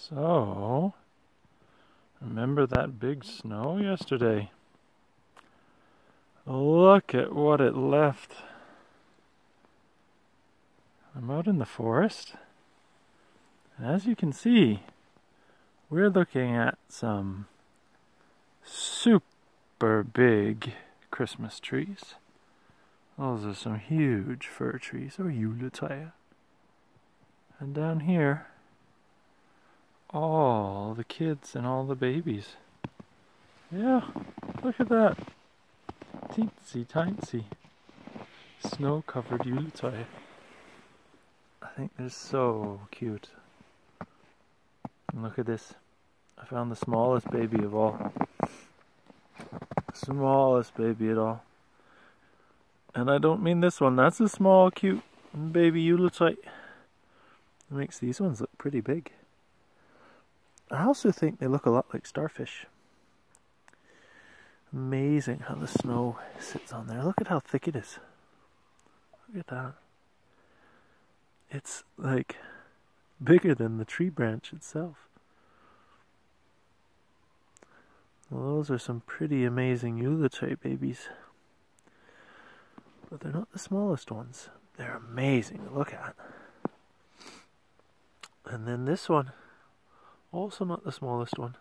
So, remember that big snow yesterday? Look at what it left. I'm out in the forest, and as you can see, we're looking at some super big Christmas trees. Those are some huge fir trees, or juletræer. And down here, all the kids and all the babies. Yeah, look at that. Teensy tiny snow-covered juletræer. I think they're so cute. And look at this. I found the smallest baby of all. Smallest baby at all. And I don't mean this one. That's a small, cute baby juletræ. It makes these ones look pretty big. I also think they look a lot like starfish. Amazing how the snow sits on there. Look at how thick it is. Look at that. It's like bigger than the tree branch itself. Well, those are some pretty amazing juletræ babies. But they're not the smallest ones. They're amazing to look at. And then this one, also not the smallest one.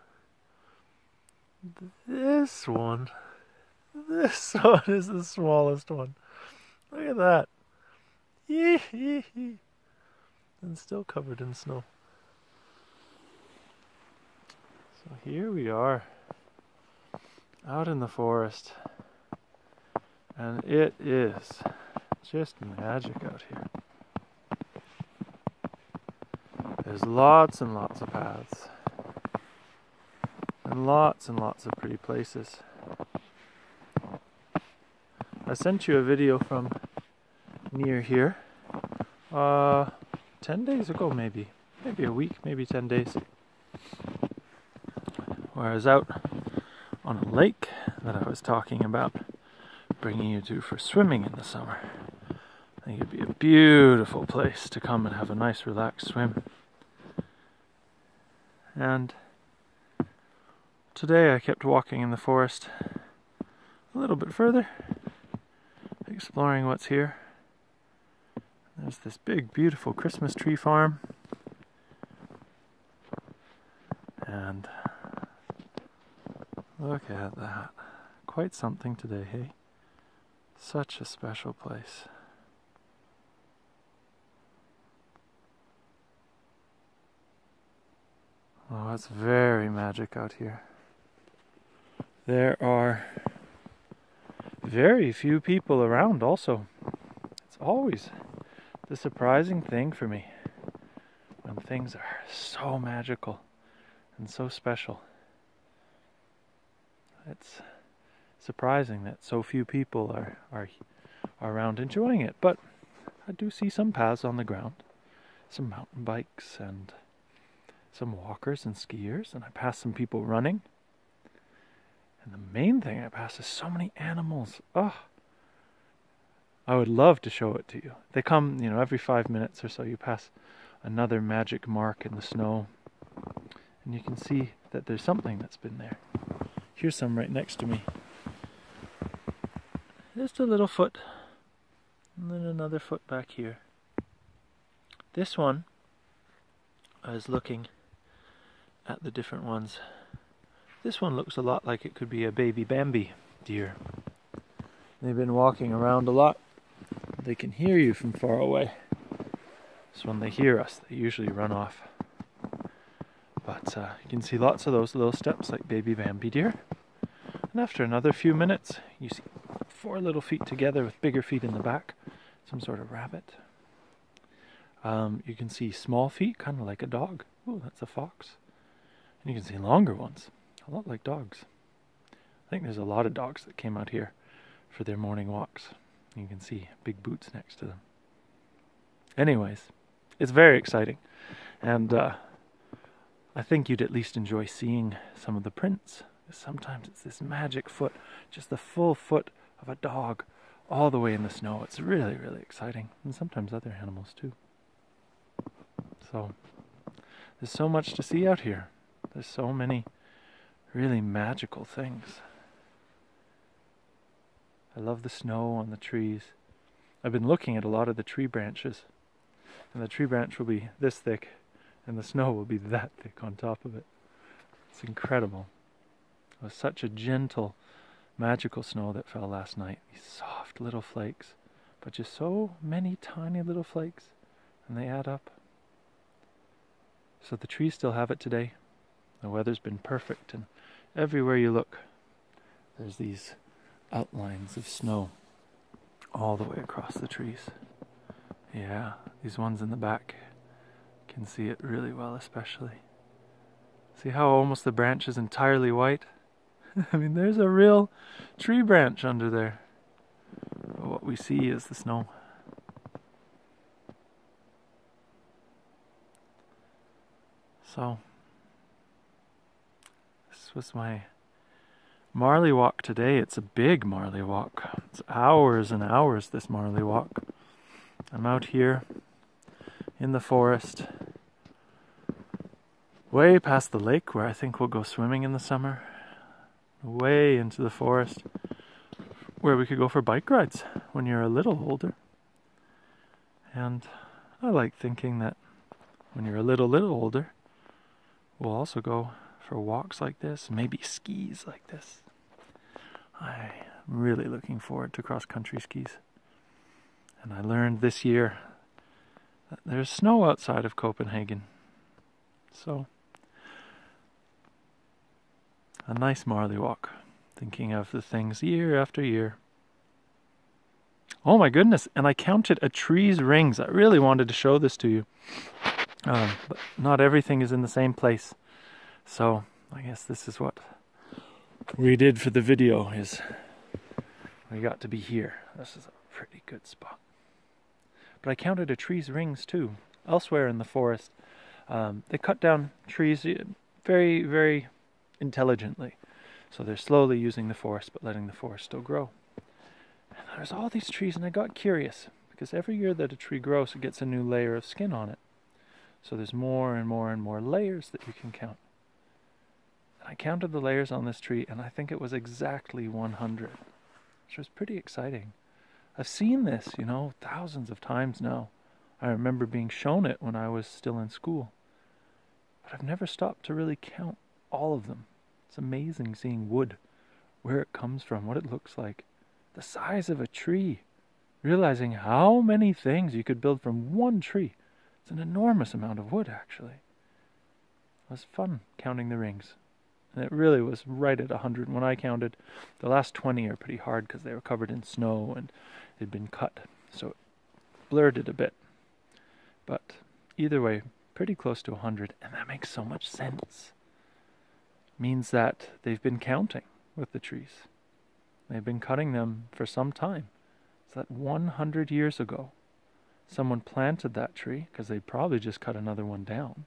This one is the smallest one. Look at that. And still covered in snow. So here we are, out in the forest. And it is just magic out here. There's lots and lots of paths. And lots of pretty places. I sent you a video from near here 10 days ago, maybe a week, maybe 10 days, where I was out on a lake that I was talking about bringing you to for swimming in the summer. I think it'd be a beautiful place to come and have a nice relaxed swim. And today I kept walking in the forest a little bit further, exploring what's here. There's this big, beautiful Christmas tree farm. And look at that. Quite something today, hey? Such a special place. Oh, it's very magic out here. There are very few people around also. It's always the surprising thing for me when things are so magical and so special. It's surprising that so few people are around enjoying it, but I do see some paths on the ground, some mountain bikes and some walkers and skiers, and I pass some people running. And the main thing I pass is so many animals. Oh, I would love to show it to you. They come, every 5 minutes or so you pass another magic mark in the snow, and you can see that there's something that's been there. Here's some right next to me. Just a little foot, and then another foot back here. This one, I was looking at the different ones. This one looks a lot like it could be a baby Bambi deer. They've been walking around a lot. They can hear you from far away. So when they hear us, they usually run off. But you can see lots of those little steps like baby Bambi deer. And after another few minutes, you see 4 little feet together with bigger feet in the back. Some sort of rabbit. You can see small feet, kind of like a dog. Oh, that's a fox. And you can see longer ones, a lot like dogs. I think there's a lot of dogs that came out here for their morning walks. You can see big boots next to them. Anyways, it's very exciting. And I think you'd at least enjoy seeing some of the prints. Sometimes it's this magic foot, just the full foot of a dog all the way in the snow. It's really, really exciting. And sometimes other animals too. So There's so much to see out here. There's so many really magical things. I love the snow on the trees. I've been looking at a lot of the tree branches, and the tree branch will be this thick, and the snow will be that thick on top of it. It's incredible. It was such a gentle, magical snow that fell last night. These soft little flakes, but just so many tiny little flakes, and they add up. So the trees still have it today. The weather's been perfect, and everywhere you look, there's these outlines of snow all the way across the trees. Yeah, these ones in the back can see it really well, especially. See how almost the branch is entirely white? I mean, there's a real tree branch under there. But what we see is the snow. So, this was my Marley walk today. It's a big Marley walk. It's hours and hours, this Marley walk. I'm out here in the forest, way past the lake where I think we'll go swimming in the summer, way into the forest where we could go for bike rides when you're a little older. And I like thinking that when you're a little older, we'll also go for walks like this, maybe skis like this. I'm really looking forward to cross-country skis. And I learned this year that there's snow outside of Copenhagen. So, a nice Marley walk, thinking of the things year after year. Oh my goodness, and I counted a tree's rings. I really wanted to show this to you. But not everything is in the same place. So, I guess this is what we did for the video, is we got to be here. This is a pretty good spot. But I counted a tree's rings too. Elsewhere in the forest, they cut down trees very, very intelligently. So they're slowly using the forest, but letting the forest still grow. And there's all these trees, and I got curious, because every year that a tree grows, it gets a new layer of skin on it. So there's more and more and more layers that you can count. And I counted the layers on this tree, and I think it was exactly 100, which was pretty exciting. I've seen this, thousands of times now. I remember being shown it when I was still in school. But I've never stopped to really count all of them. It's amazing seeing wood, where it comes from, what it looks like, the size of a tree, realizing how many things you could build from one tree. It's an enormous amount of wood, actually. It was fun counting the rings. And it really was right at 100. When I counted, the last 20 are pretty hard because they were covered in snow and they'd been cut. So it blurred it a bit. But either way, pretty close to 100. And that makes so much sense. Means that they've been counting with the trees. They've been cutting them for some time. So that 100 years ago, someone planted that tree, because they'd probably just cut another one down,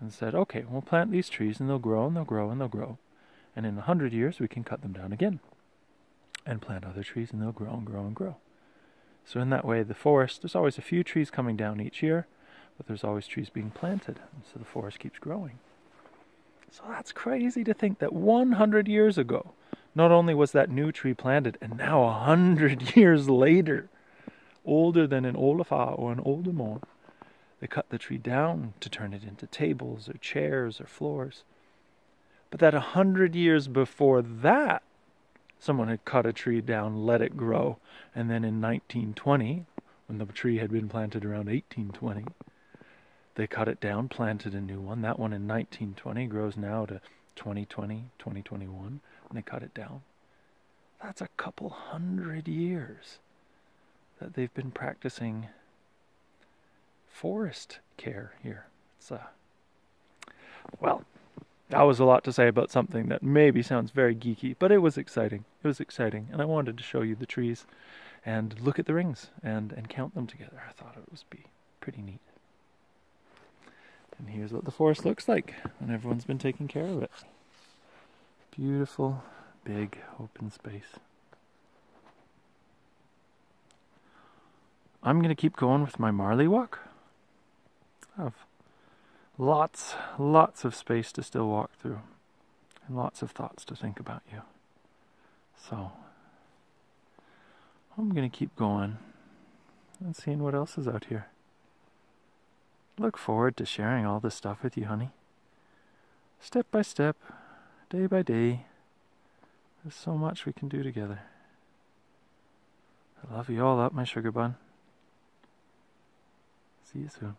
and said, okay, we'll plant these trees and they'll grow and they'll grow and they'll grow. And in 100 years we can cut them down again and plant other trees and they'll grow and grow and grow. So in that way, the forest, there's always a few trees coming down each year, but there's always trees being planted. And so the forest keeps growing. So that's crazy to think that 100 years ago, not only was that new tree planted, and now 100 years later, older than an olifar or an oldemor, they cut the tree down to turn it into tables or chairs or floors. But that 100 years before that, someone had cut a tree down, let it grow, and then in 1920, when the tree had been planted around 1820, they cut it down, planted a new one. That one in 1920 grows now to 2020, 2021, and they cut it down. That's a couple 100 years that they've been practicing forest care here. Well, that was a lot to say about something that maybe sounds very geeky, but it was exciting. It was exciting, and I wanted to show you the trees and look at the rings and count them together. I thought it would be pretty neat. And here's what the forest looks like when everyone's been taking care of it. Beautiful, big, open space. I'm going to keep going with my Marley walk. I have lots of space to still walk through, and lots of thoughts to think about you. So I'm going to keep going and seeing what else is out here. Look forward to sharing all this stuff with you, honey. Step by step, day by day. There's so much we can do together. I love you all up, my sugar bun. See you soon.